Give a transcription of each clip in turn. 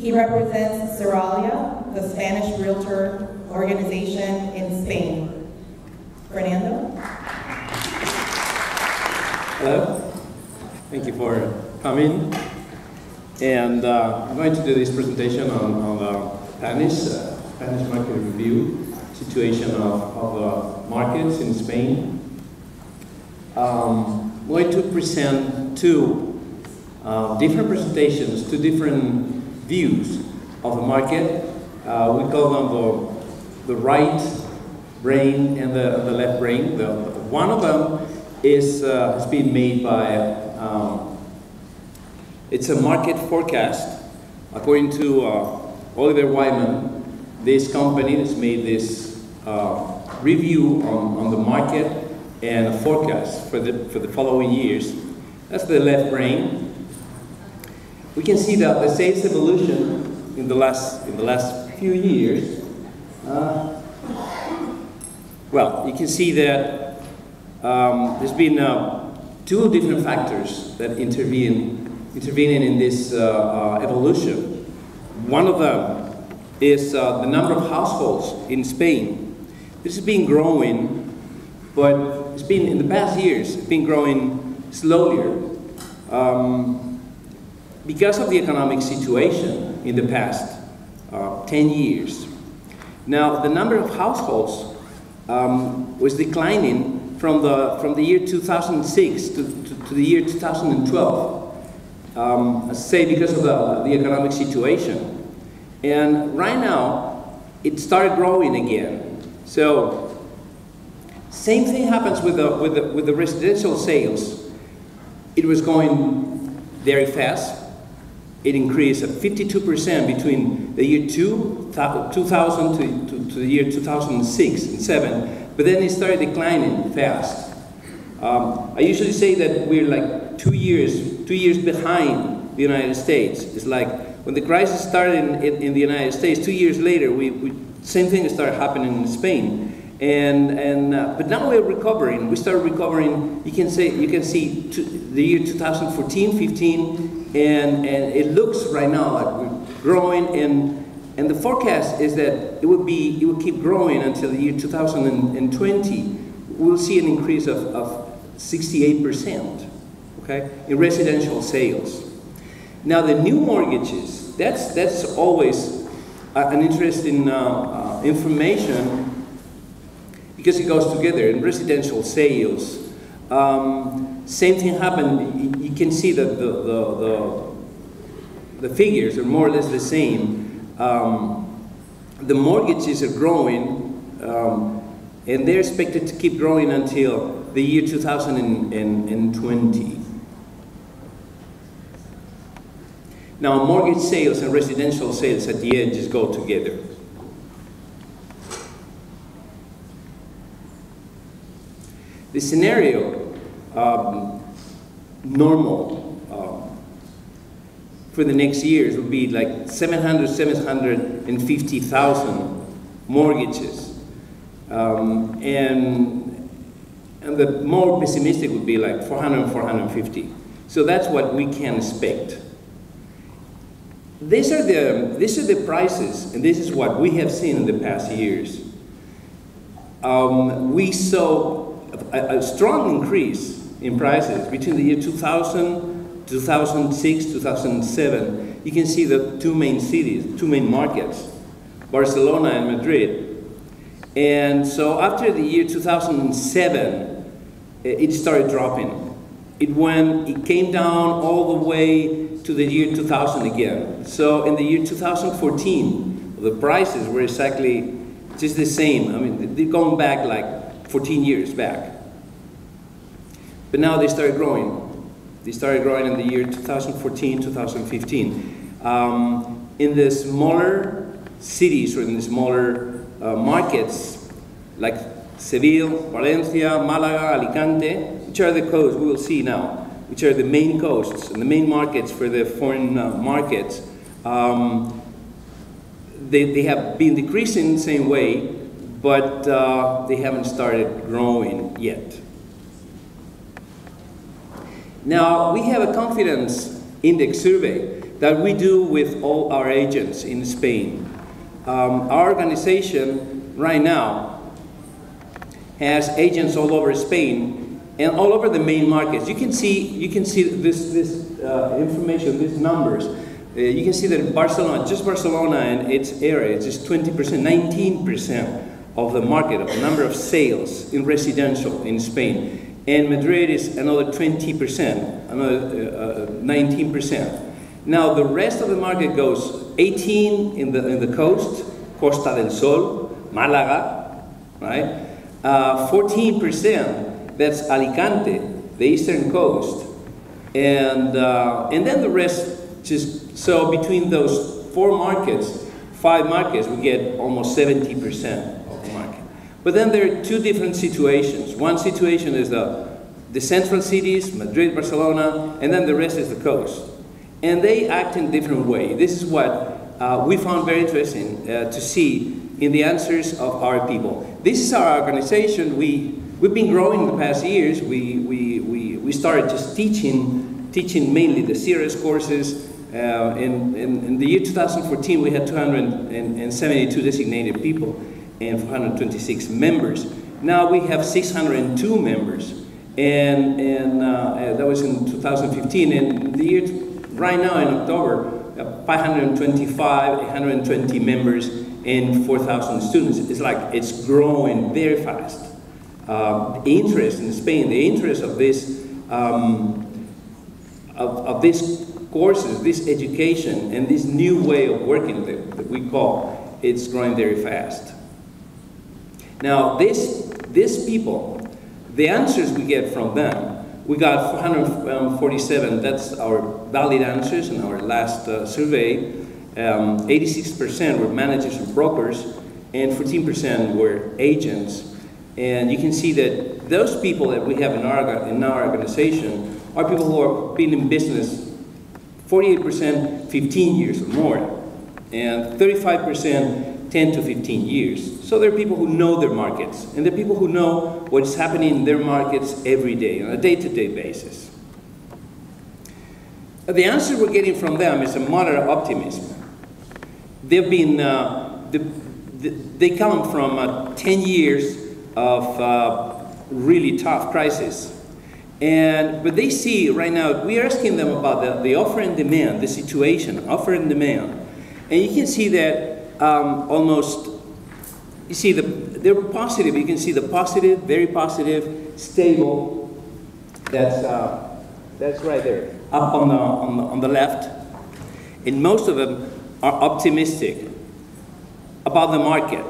He represents Seralia, the Spanish realtor organization in Spain. Fernando? Hello. Thank you for coming. And I'm going to do this presentation on the Spanish market review, situation of the markets in Spain. I'm going to present two different presentations, two different views of the market. We call them the right brain and the left brain. One of them has been made by it's a market forecast. According to Oliver Wyman, this company has made this review on the market and a forecast for the following years. That's the left brain. We can see that the sales evolution in the last few years. Well, you can see that there's been two different factors that intervening in this evolution. One of them is the number of households in Spain. This has been growing, but it's been, in the past years, it's been growing slowly because of the economic situation in the past 10 years. Now, the number of households was declining from the year 2006 to the year 2012. I say because of the economic situation. And right now, it started growing again. So, same thing happens with the residential sales. It was going very fast. It increased at 52% between the year 2000 to the year 2006 and 2007. But then it started declining fast. I usually say that we're like 2 years behind the United States. It's like when the crisis started in the United States, 2 years later, same thing started happening in Spain. But now we're recovering. We started recovering. You can see the year 2014, 15, and it looks right now like we're growing. And the forecast is that it will keep growing until the year 2020. We'll see an increase of 68%, okay, in residential sales. Now the new mortgages, that's always an interesting information because it goes together. In residential sales, same thing happened. You can see that the figures are more or less the same. The mortgages are growing, and they're expected to keep growing until the year 2020. Now, mortgage sales and residential sales at the end just go together. The scenario, normal, for the next years would be like 750,000 mortgages. And the more pessimistic would be like 400, 450. So that's what we can expect. These are the prices, and this is what we have seen in the past years. We saw a strong increase in prices between the year 2000, 2006, 2007. You can see the two main cities, two main markets, Barcelona and Madrid. And so after the year 2007, it started dropping. It came down all the way to the year 2000 again. So in the year 2014, the prices were exactly just the same. I mean, they're going back like 14 years back. But now they started growing. They started growing in the year 2014, 2015. In the smaller cities or in the smaller markets, like Seville, Valencia, Malaga, Alicante, which are the coasts we will see now, which are the main coasts and the main markets for the foreign markets, they have been decreasing the same way, but they haven't started growing yet. Now, we have a confidence index survey that we do with all our agents in Spain. Our organization right now has agents all over Spain and all over the main markets. You can see this information, these numbers. You can see that Barcelona, just Barcelona and its area, it's just 20%, 19% of the market, of the number of sales in residential in Spain. And Madrid is another 20%, another 19%. Now the rest of the market goes 18 in the coast, Costa del Sol, Málaga, right? 14%, that's Alicante, the eastern coast. And then the rest, just so between those five markets, we get almost 70%. But then there are two different situations. One situation is the central cities, Madrid, Barcelona, and then the rest is the coast. And they act in different ways. This is what we found very interesting to see in the answers of our people. This is our organization. We've been growing the past years. We started just teaching mainly the CRS courses. In the year 2014, we had 272 designated people and 426 members. Now we have 602 members, and that was in 2015. And the year right now in October, 525, 120 members, and 4,000 students. It's like it's growing very fast. The interest in Spain, the interest of this of these courses, this education, and this new way of working that we call, it's growing very fast. Now, these people, the answers we get from them, we got 447, that's our valid answers in our last survey. 86% were managers and brokers, and 14% were agents. And you can see that those people that we have in our organization are people who have been in business 48%, 15 years or more, and 35%, 10 to 15 years. So there are people who know their markets, and there are people who know what's happening in their markets every day, on a day-to-day basis. The answer we're getting from them is a moderate optimism. They've been, they come from 10 years of really tough crisis. But they see right now, we are asking them about the offer and demand, the situation, offer and demand. And you can see that almost, you see they're positive. You can see the positive, very positive, stable. That's right there, up on the left. And most of them are optimistic about the market,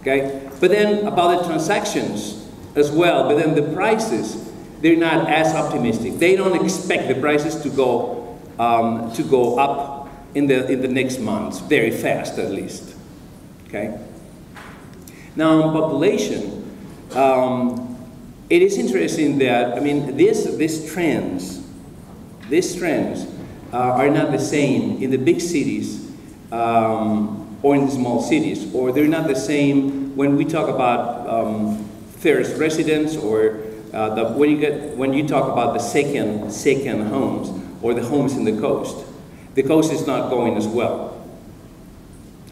okay? But then about the transactions as well, but then the prices, they're not as optimistic. They don't expect the prices to go up in the next months, very fast at least, okay? Now on population, it is interesting that, I mean, these trends are not the same in the big cities or in the small cities, or they're not the same when we talk about first residents, or when you talk about the second homes or the homes in the coast. The coast is not going as well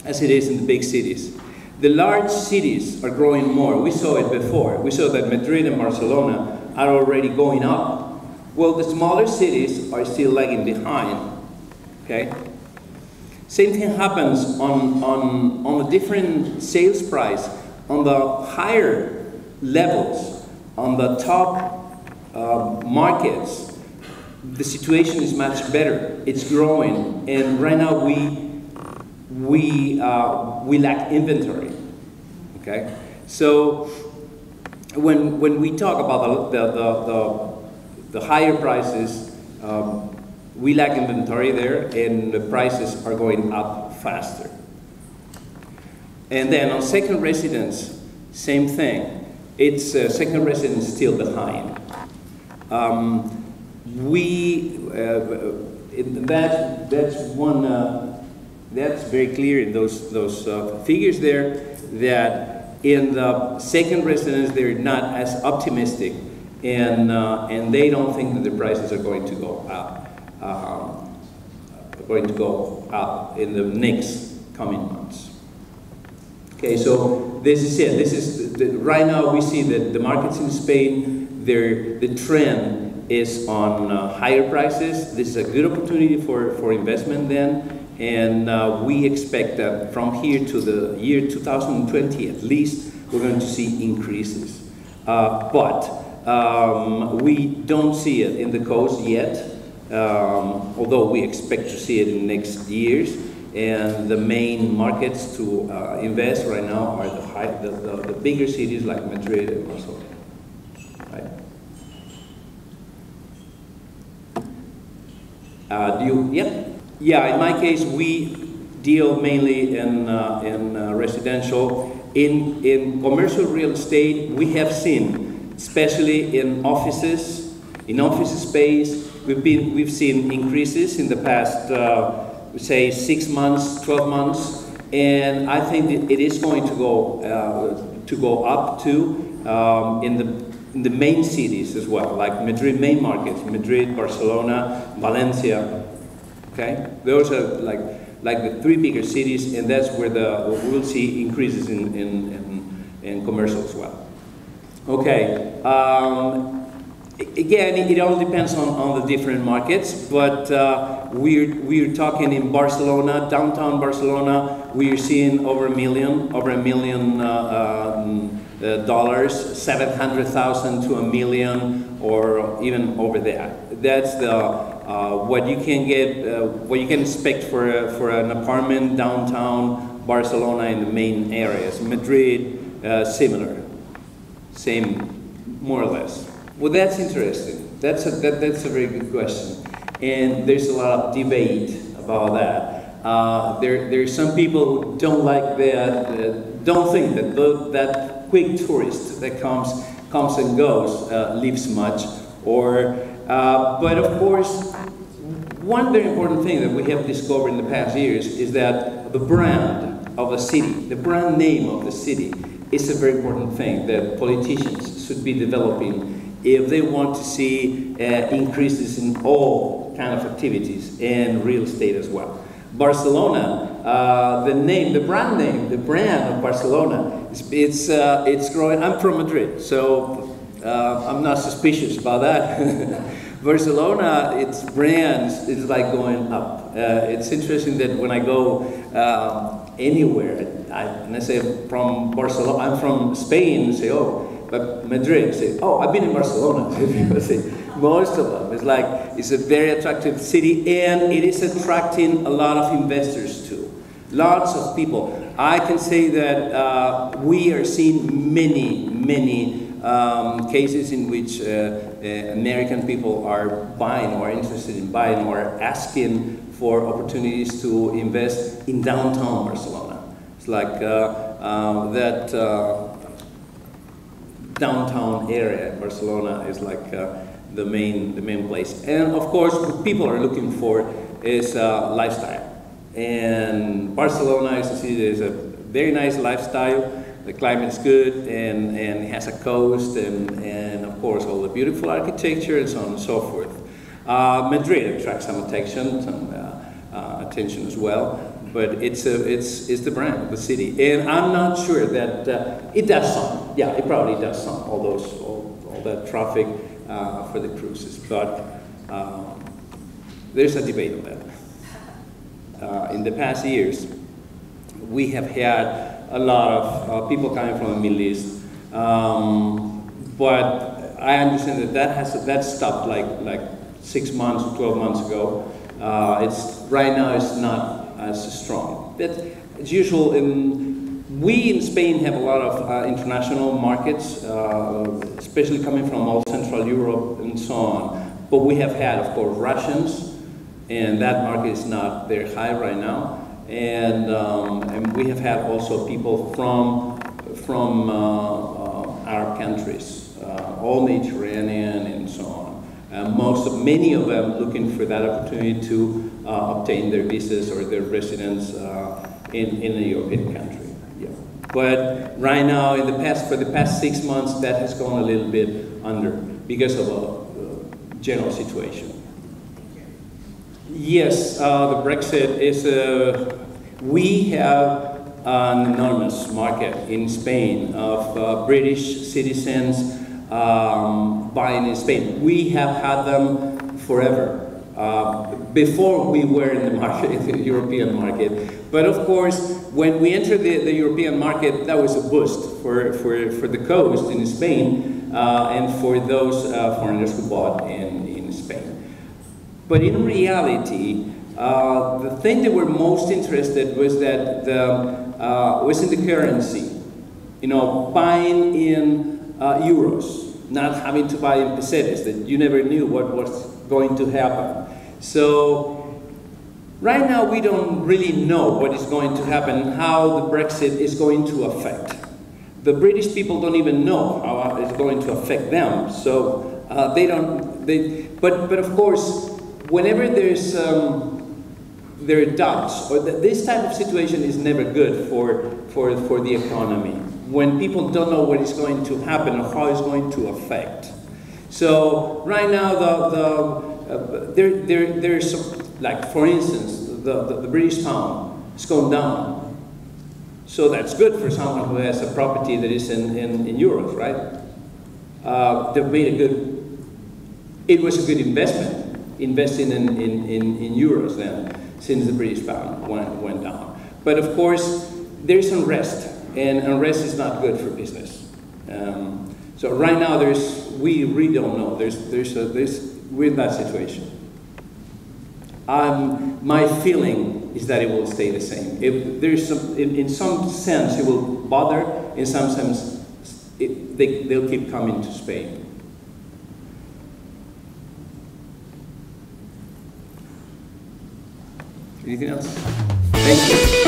as it is in the big cities. The large cities are growing more. We saw it before. We saw that Madrid and Barcelona are already going up. Well, the smaller cities are still lagging behind, okay? Same thing happens on the different sales price, on the higher levels, on the top markets. The situation is much better. It's growing, and right now we lack inventory. Okay, so when we talk about the higher prices, we lack inventory there, and the prices are going up faster. And then on second residence, same thing. It's second residence still behind. That's very clear in those figures there, that in the second residence they're not as optimistic, and they don't think that the prices are going to go up going to go up in the next coming months. Okay, so this is it. This is right now we see that the markets in Spain, the trend is on higher prices. This is a good opportunity for investment then, and we expect that from here to the year 2020 at least, we're going to see increases. But we don't see it in the coast yet, although we expect to see it in the next years. And the main markets to invest right now are the bigger cities like Madrid and Barcelona. Right? Yeah, in my case, we deal mainly in residential. In commercial real estate, we have seen, especially in offices, in office space, we've seen increases in the past, say 6 months, 12 months, and I think it is going to go up too in the main cities as well, like Madrid main markets, Madrid, Barcelona, Valencia. Okay, those are like the three bigger cities, and that's where we'll see increases in commercial as well. Okay. Again, it all depends on the different markets, but we're talking in Barcelona, downtown Barcelona, we're seeing over $1 million, dollars, 700,000 to $1 million, or even over that. That's what you can get, what you can expect for an apartment downtown Barcelona in the main areas. Madrid, similar, same, more or less. Well, that's interesting. That's a very good question, and there's a lot of debate about that. There's some people who don't like that, don't think that that quick tourist that comes and goes leaves much. But of course, one very important thing that we have discovered in the past years is that the brand of a city, the brand name of the city, is a very important thing that politicians should be developing if they want to see increases in all kind of activities and real estate as well. Barcelona, the brand of Barcelona, it's growing. I'm from Madrid, so I'm not suspicious about that. Barcelona, its brand is like going up. It's interesting that when I go anywhere, and I say from Barcelona, I'm from Spain, say, oh, but Madrid, say, oh, I've been in Barcelona. People say, most of them. It's like, it's a very attractive city, and it is attracting a lot of investors too. Lots of people. I can say that we are seeing many cases in which American people are buying or interested in buying or asking for opportunities to invest in downtown Barcelona. It's like that downtown area in Barcelona is like the main place. And of course, what people are looking for is lifestyle. And Barcelona is a city that is a very nice lifestyle. The climate's good, and it has a coast, and of course all the beautiful architecture and so on and so forth. Madrid attracts some attention as well, but it's the brand of the city, and I'm not sure that it does some. Yeah, it probably does some. All that traffic for the cruises, but there's a debate on that. In the past years, we have had a lot of people coming from the Middle East, but I understand that stopped like 6 months, 12 months ago. Right now it's not as strong. But as usual, we in Spain have a lot of international markets, especially coming from all Central Europe and so on. But we have had, of course, Russians, and that market is not very high right now. And we have had also people from Arab countries, all Mediterranean and so on. Many of them looking for that opportunity to obtain their visas or their residence in a European country. Yeah. But right now, for the past 6 months, that has gone a little bit under because of a general situation. Yes, the Brexit is we have an enormous market in Spain of British citizens buying in Spain. We have had them forever, before we were in the market, in the European market. But of course, when we entered the European market, that was a boost for the coast in Spain and for those foreigners who bought in Spain. But in reality, the thing that we're most interested was that was in the currency. You know, buying in euros, not having to buy in pesetas, that you never knew what was going to happen. So right now we don't really know what is going to happen, how the Brexit is going to affect. The British people don't even know how it's going to affect them. So but of course, whenever there are doubts, or this type of situation is never good for the economy, when people don't know what is going to happen or how it's going to affect. So right now, there's like, for instance, the British pound has gone down. So that's good for someone who has a property that is in euros, right? They've made it was a good investment, investing in euros then, since the British pound went down. But of course, there's unrest, and unrest is not good for business. So right now, we really don't know. We're in that situation. My feeling is that it will stay the same. In some sense, it will bother. In some sense, they'll keep coming to Spain. Anything else? Thank you.